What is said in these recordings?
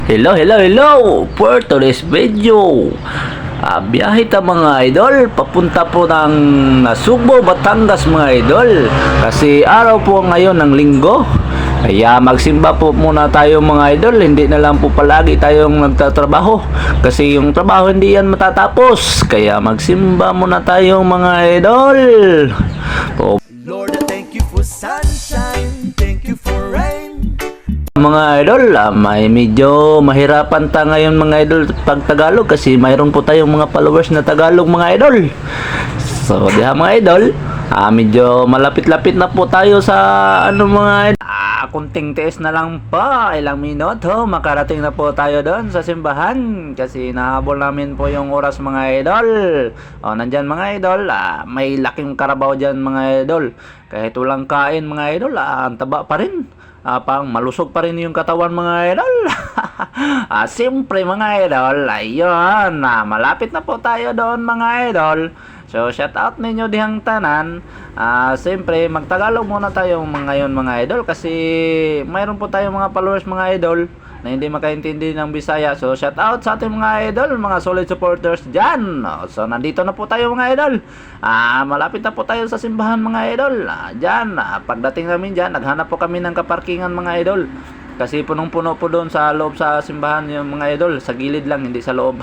Hello, hello, hello! For today's video, biyahe ta mga idol, papunta po ng Nasugbo, Batangas mga idol. Kasi araw po ngayon ng linggo. Kaya magsimba po muna tayo mga idol, hindi na lang po palagi tayong nagtatrabaho. Kasi yung trabaho hindi yan matatapos. Kaya magsimba muna tayo mga idol. Lord, I thank you for sunshine, thank you for rain. Mga idol, may medyo mahirapan ta ngayon mga idol pag Tagalog kasi mayroon po tayong mga followers na Tagalog mga idol. So, diha mga idol, medyo malapit-lapit na po tayo sa mga idol. Kunting tiis na lang pa, ilang minuto, makarating na po tayo doon sa simbahan kasi nahabol namin po yung oras mga idol. Nandyan mga idol, may laking karabaw dyan mga idol. Kahit walang kain mga idol, ang taba pa rin. Pang malusog pa rin yung katawan mga idol. Siyempre mga idol, ayun, malapit na po tayo doon mga idol. So shout out ninyo dihang tanan. Siyempre magtagalog muna tayo ngayon mga idol kasi mayroon po tayong mga followers mga idol na hindi makaintindi ng Bisaya. So shout out sa ating mga idol, mga solid supporters dyan. So nandito na po tayo mga idol. Malapit na po tayo sa simbahan mga idol. Dyan, pagdating namin dyan, naghanap po kami ng kaparkingan mga idol. Kasi punong-puno po doon sa loob sa simbahan yung mga idol. Sa gilid lang, hindi sa loob.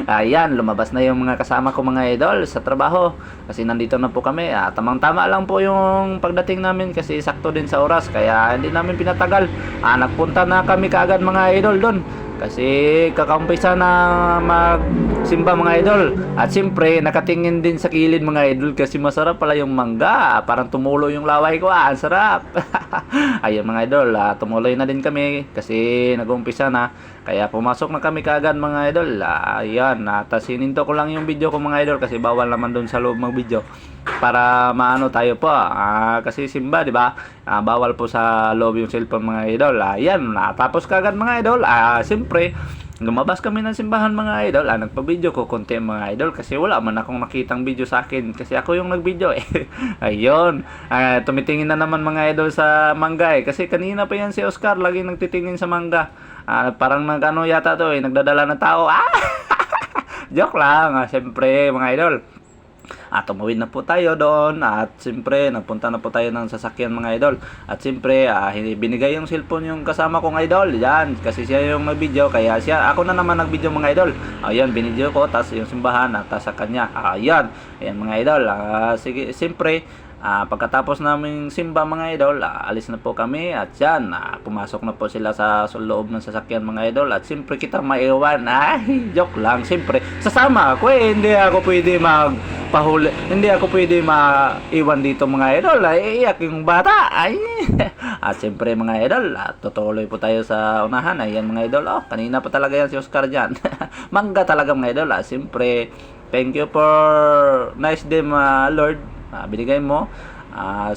Ayan, lumabas na yung mga kasama ko mga idol sa trabaho. Kasi nandito na po kami. Tamang-tama lang po yung pagdating namin kasi sakto din sa oras. Kaya hindi namin pinatagal. Nagpunta na kami kaagad mga idol doon. Kasi kakaumpisa na magsimba mga idol. At siyempre nakatingin din sa kilid mga idol kasi masarap pala yung mangga. Parang tumulo yung laway ko. Ang sarap. Ayun mga idol, tumuloy na din kami kasi nag-umpisa na. Kaya pumasok na kami kaagad mga idol. Ayan, tas sininto ko lang yung video ko mga idol kasi bawal naman doon sa loob mag-video. Para maano tayo po. Kasi simba, di ba? Bawal po sa loob yung cellphone mga idol. Ayan, tapos kaagad mga idol. Siyempre, lumabas kami ng simbahan mga idol. Nagpa-video ko konti mga idol kasi wala man akong nakitang video sa akin kasi ako yung nag-video eh. Ayun. Tumitingin na naman mga idol sa mangga eh. Kasi kanina pa yan si Oscar laging nagtitingin sa mangga. Parang nag-ano yata to eh. Nagdadala ng tao. Joke lang. Siyempre mga idol. Tumawid na po tayo doon at siyempre nagpunta na po tayo ng sasakyan mga idol at siyempre binigay yung cellphone yung kasama kong idol yan kasi siya yung nag-video kaya ako na naman nag-video mga idol. Ayan, binidyo ko tas yung simbahan at sa kanya. Ayan mga idol. Sige, siyempre pagkatapos namin simba mga idol, alis na po kami at yan, pumasok na po sila sa loob ng sasakyan mga idol at siyempre kita maiwan. Joke lang, siyempre sasama ako eh, hindi ako pwede magpahuli, hindi ako pwede maiwan dito mga idol, iiyak yung bata. At siyempre mga idol, tutuloy po tayo sa unahan. Ayan mga idol, kanina pa talaga yan si Oscar dyan. Mangga talaga mga idol. Siyempre thank you for nice day Lord, binigay mo.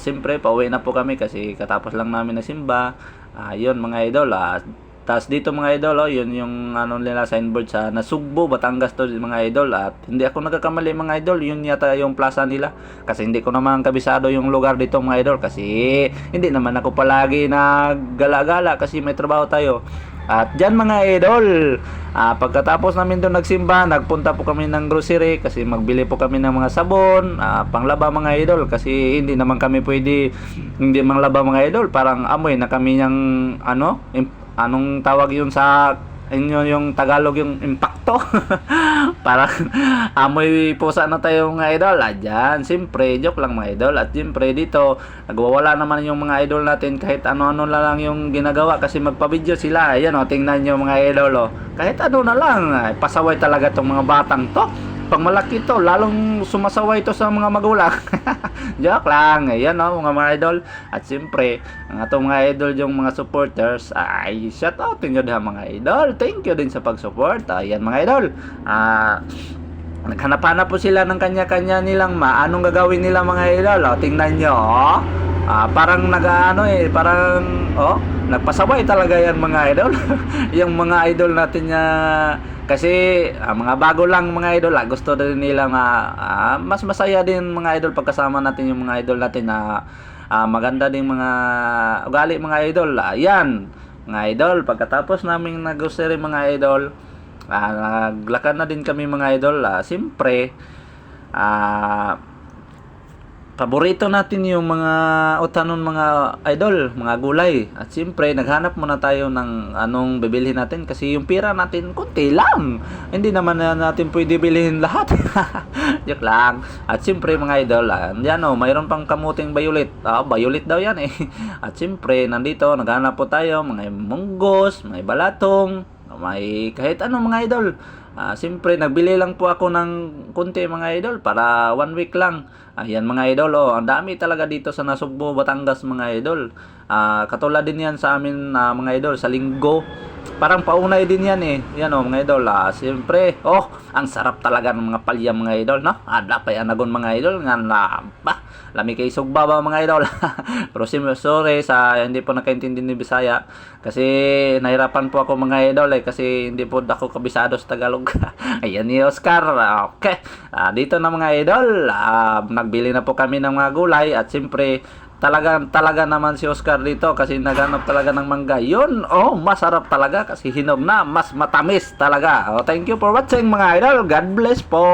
Siyempre pauwi na po kami kasi katapos lang namin na simba. Yun mga idol. Tas dito mga idol, yun yung nila signboard sa Nasugbo, Batangas to mga idol. At hindi ako nagkakamali mga idol, yun yata yung plaza nila. Kasi hindi ko naman kabisado yung lugar dito mga idol kasi hindi naman ako palagi naggala-gala kasi may trabaho tayo. At dyan mga idol, pagkatapos namin doon nagsimba, nagpunta po kami ng grocery kasi magbili po kami ng mga sabon, panglaba mga idol kasi hindi naman kami pwede hindi manglaba mga idol, parang amoy na kami ng anong tawag yun sa inyo yung Tagalog yung impacto. Parang amoy pusa na tayo mga idol. Dyan, siyempre, joke lang mga idol. At siyempre dito, nagwawala naman yung mga idol natin kahit ano-ano na lang yung ginagawa kasi magpa-video sila. Ayan tingnan nyo mga idol. Kahit ano na lang, pasaway talaga tong mga batang to. Pag malaki to, lalong sumasaway to sa mga magulang. Joke lang. Ayan mga idol. At siyempre, ang atong mga idol yung mga supporters, shout out nyo din mga idol. Thank you din sa pag-support. Ayan mga idol. Naghanap-hanap po sila ng kanya-kanya nilang anong gagawin nila mga idol. Tingnan nyo. Parang parang nagpasaway talaga yan mga idol. Yung mga idol natin kasi mga bago lang mga idol, gusto din nila mas masaya din mga idol pagkasama natin yung mga idol natin na maganda ding mga ugali mga idol. Ayan, mga idol, pagkatapos naming nag-grocery mga idol, naglakad na din kami mga idol. Siyempre, paborito natin yung mga utanon mga idol, mga gulay. At siyempre, naghanap muna tayo ng anong bibilhin natin kasi yung pira natin konti lang. Hindi naman natin pwede bilhin lahat. Joke lang. At siyempre mga idol, yan mayroon pang kamuting violet. Violet daw yan eh. At siyempre, nandito, naghanap po tayo mga munggos, may balatong, may kahit ano mga idol. Siyempre, nagbili lang po ako ng kunti mga idol para 1 week lang. Ayan mga idol, ang dami talaga dito sa Nasugbo, Batangas mga idol. Katulad din yan sa amin mga idol, sa linggo. Parang paunay din yan eh. Yan mga idol. Siyempre, ang sarap talaga ng mga palya mga idol, no? Ada pa yan agon mga idol. Lami kay sugba ba mga idol. Pero sorry sa hindi po nakaintindi ni Bisaya. Kasi nahirapan po ako mga idol kasi hindi po ako kabisado sa Tagalog. Ayan ni Oscar. Okay. Dito na mga idol. Nagbili na po kami ng mga gulay at siyempre talaga naman si Oscar dito kasi naghanap talaga ng mangga. Yun, masarap talaga kasi hinog na, mas matamis talaga. Thank you for watching mga idol. God bless po.